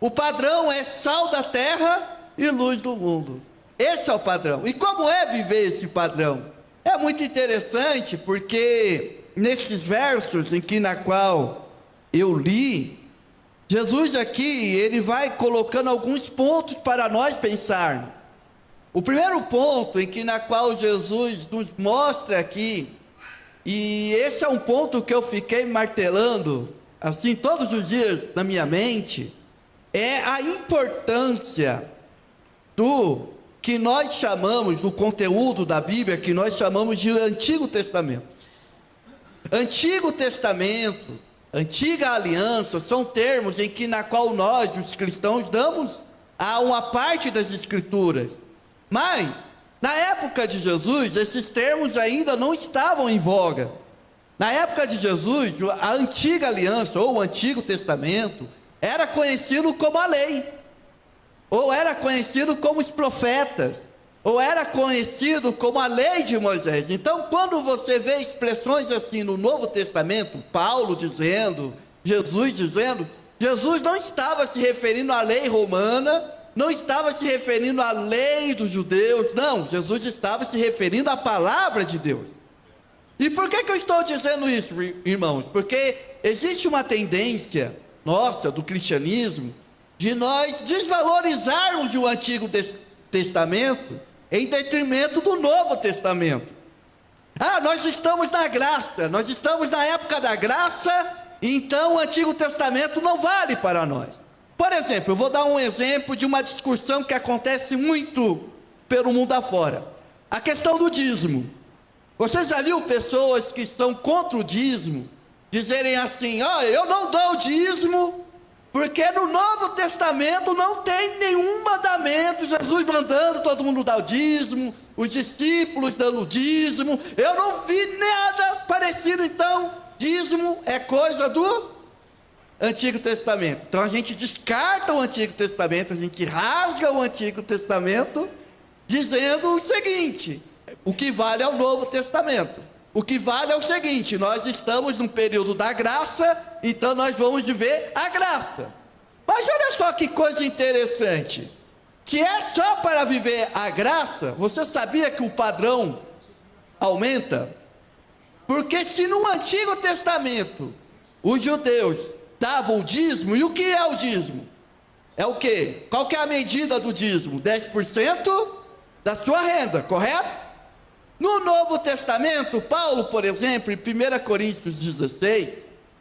O padrão é sal da terra e luz do mundo. Esse é o padrão. E como é viver esse padrão? É muito interessante porque nesses versos na qual eu li, Jesus aqui, ele vai colocando alguns pontos para nós pensarmos. O primeiro ponto na qual Jesus nos mostra aqui, e esse é um ponto que eu fiquei martelando, assim, todos os dias na minha mente, é a importância do que nós chamamos, do conteúdo da Bíblia, que nós chamamos de Antigo Testamento. Antigo Testamento, Antiga Aliança, são termos na qual nós, os cristãos, damos a uma parte das Escrituras. Mas, na época de Jesus, esses termos ainda não estavam em voga. Na época de Jesus, a Antiga Aliança, ou o Antigo Testamento, era conhecido como a lei, ou era conhecido como os profetas, ou era conhecido como a lei de Moisés. Então, quando você vê expressões assim no Novo Testamento, Paulo dizendo, Jesus não estava se referindo à lei romana, não estava se referindo à lei dos judeus, não, Jesus estava se referindo à palavra de Deus. E por que eu estou dizendo isso, irmãos? Porque existe uma tendência nossa, do cristianismo, de nós desvalorizarmos o Antigo Testamento em detrimento do Novo Testamento. Nós estamos na graça, nós estamos na época da graça, então o Antigo Testamento não vale para nós. Por exemplo, eu vou dar um exemplo de uma discussão que acontece muito pelo mundo afora. A questão do dízimo. Você já viu pessoas que são contra o dízimo dizerem assim: olha, eu não dou o dízimo porque no Novo Testamento não tem nenhum mandamento, Jesus mandando todo mundo dar o dízimo, os discípulos dando o dízimo, eu não vi nada parecido. Então, dízimo é coisa do Antigo Testamento. Então a gente descarta o Antigo Testamento, a gente rasga o Antigo Testamento, dizendo o seguinte: o que vale é o Novo Testamento. O que vale é o seguinte: nós estamos num período da graça, então nós vamos viver a graça. Mas olha só que coisa interessante, que é só para viver a graça. Você sabia que o padrão aumenta? Porque se no Antigo Testamento os judeus davam o dízimo, e o que é o dízimo? É o quê? Qual que é a medida do dízimo? 10% da sua renda, correto? No Novo Testamento, Paulo, por exemplo, em 1 Coríntios 16,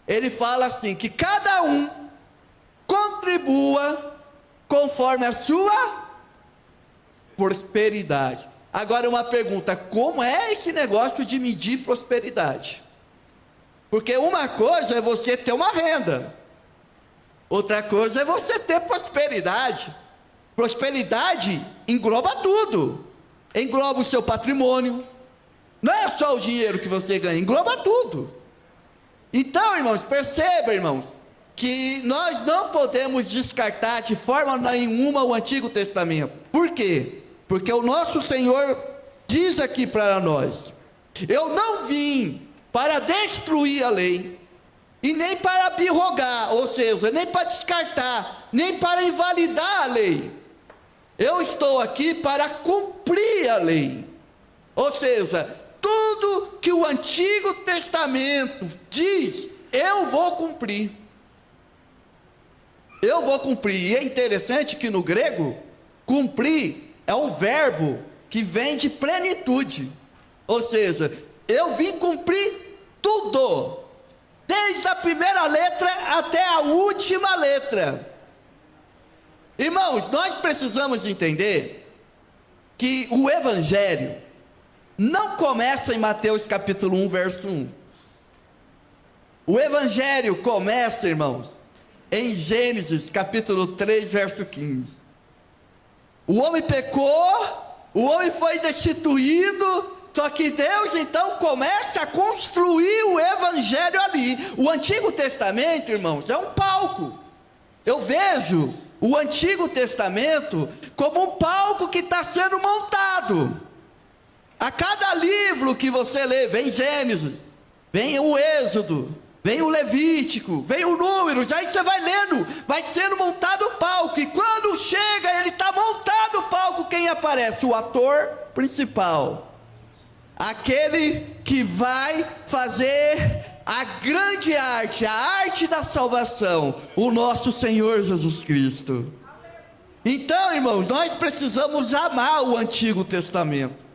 ele fala assim, que cada um contribua conforme a sua prosperidade. Agora uma pergunta: como é esse negócio de medir prosperidade? Porque uma coisa é você ter uma renda, outra coisa é você ter prosperidade. Prosperidade engloba tudo, engloba o seu patrimônio, não é só o dinheiro que você ganha, engloba tudo. Então, irmãos, perceba, irmãos, que nós não podemos descartar de forma nenhuma o Antigo Testamento. Por quê? Porque o nosso Senhor diz aqui para nós: eu não vim para destruir a lei, e nem para abrogar, ou seja, nem para descartar, nem para invalidar a lei. Eu estou aqui para cumprir a lei. Ou seja, tudo que o Antigo Testamento diz, eu vou cumprir. Eu vou cumprir. E é interessante que no grego, cumprir é um verbo que vem de plenitude. Ou seja, eu vim cumprir tudo, desde a primeira letra até a última letra. Irmãos, nós precisamos entender que o Evangelho não começa em Mateus capítulo 1, verso 1. O Evangelho começa, irmãos, em Gênesis capítulo 3, verso 15. O homem pecou, o homem foi destituído, só que Deus então começa a construir o Evangelho ali. O Antigo Testamento, irmãos, é um palco. Eu vejo o Antigo Testamento como um palco que está sendo montado. A cada livro que você lê, vem Gênesis, vem o Êxodo, vem o Levítico, vem o Números, aí você vai lendo, vai sendo montado o palco, e quando chega, ele está montado o palco, quem aparece? O ator principal, aquele que vai fazer a grande arte, a arte da salvação, o nosso Senhor Jesus Cristo. Então, irmãos, nós precisamos amar o Antigo Testamento.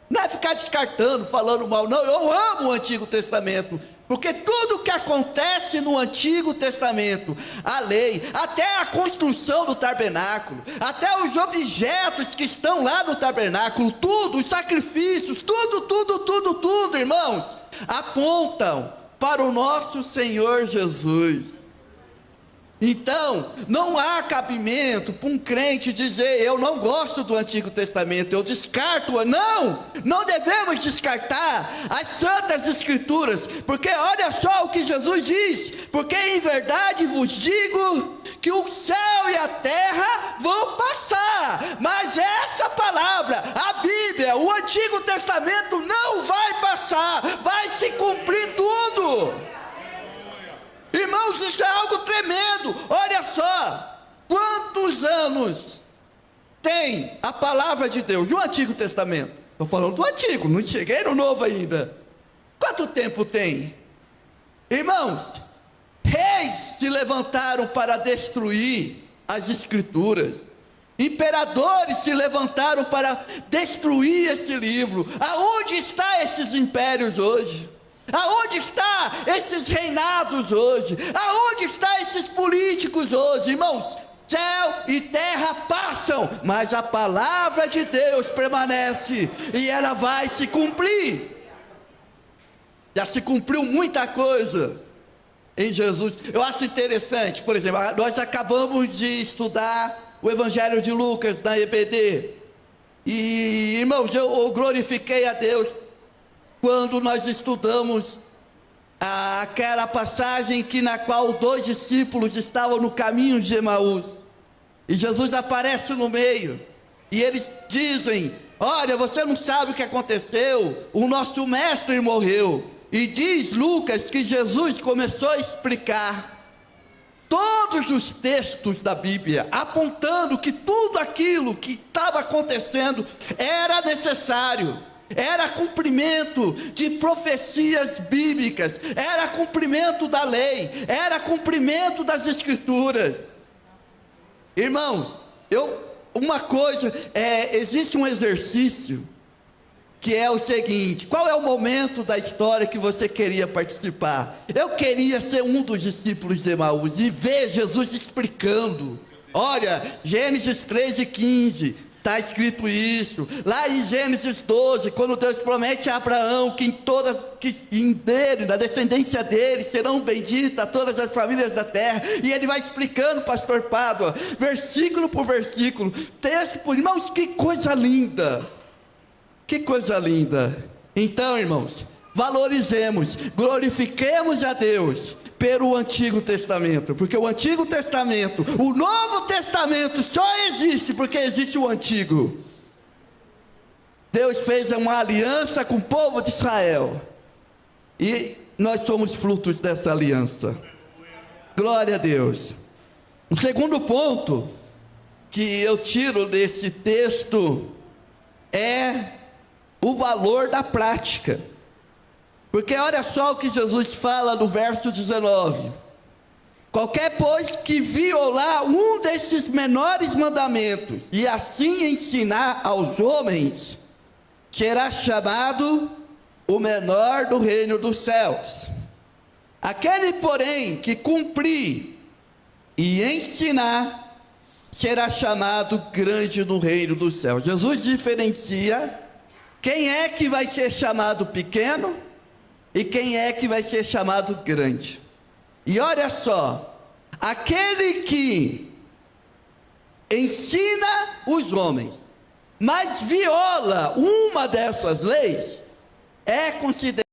Não é ficar descartando, falando mal, não. Eu amo o Antigo Testamento, porque tudo que acontece no Antigo Testamento, a lei, até a construção do tabernáculo, até os objetos que estão lá no tabernáculo, tudo, os sacrifícios, tudo, irmãos, apontam para o nosso Senhor Jesus. Então, não há cabimento para um crente dizer: eu não gosto do Antigo Testamento, eu descarto. Não devemos descartar as Santas Escrituras, porque olha só o que Jesus diz: porque em verdade vos digo que o céu e a terra vão passar, mas essa palavra, a Bíblia, o Antigo Testamento não vai passar, vai se cumprir tudo. Irmãos, isso é algo tremendo. Olha só, quantos anos tem a palavra de Deus no Antigo Testamento? Estou falando do Antigo, não cheguei no Novo ainda. Quanto tempo tem? Irmãos, reis se levantaram para destruir as Escrituras, imperadores se levantaram para destruir esse livro. Aonde estão esses impérios hoje? Aonde estão esses reinados hoje? Aonde estão esses políticos hoje? Irmãos, céu e terra passam, mas a palavra de Deus permanece, e ela vai se cumprir. Já se cumpriu muita coisa em Jesus. Eu acho interessante, por exemplo, nós acabamos de estudar o Evangelho de Lucas na EBD, e irmãos, eu glorifiquei a Deus quando nós estudamos aquela passagem na qual 2 discípulos estavam no caminho de Emaús, e Jesus aparece no meio, e eles dizem: olha, você não sabe o que aconteceu, o nosso mestre morreu. E diz Lucas que Jesus começou a explicar todos os textos da Bíblia, apontando que tudo aquilo que estava acontecendo era necessário, era cumprimento de profecias bíblicas, era cumprimento da lei, era cumprimento das Escrituras. Irmãos, existe um exercício que é o seguinte: qual é o momento da história que você queria participar? Eu queria ser um dos discípulos de Emaús e ver Jesus explicando. Olha, Gênesis 13:15, está escrito isso. Lá em Gênesis 12, quando Deus promete a Abraão que na descendência dele, serão benditas todas as famílias da terra. E ele vai explicando, pastor Pádua, versículo por versículo, texto por... Irmãos, que coisa linda! Que coisa linda! Então, irmãos, valorizemos, glorifiquemos a Deus pelo Antigo Testamento, porque o Antigo Testamento, o Novo Testamento só existe porque existe o Antigo. Deus fez uma aliança com o povo de Israel, e nós somos frutos dessa aliança. Glória a Deus. O segundo ponto que eu tiro desse texto é o valor da prática. Porque olha só o que Jesus fala no verso 19: qualquer, pois, que violar um desses menores mandamentos e assim ensinar aos homens, será chamado o menor do reino dos céus. Aquele, porém, que cumprir e ensinar, será chamado grande no reino dos céus. Jesus diferencia quem é que vai ser chamado pequeno e quem é que vai ser chamado grande. E olha só, aquele que ensina os homens, mas viola uma dessas leis, é considerado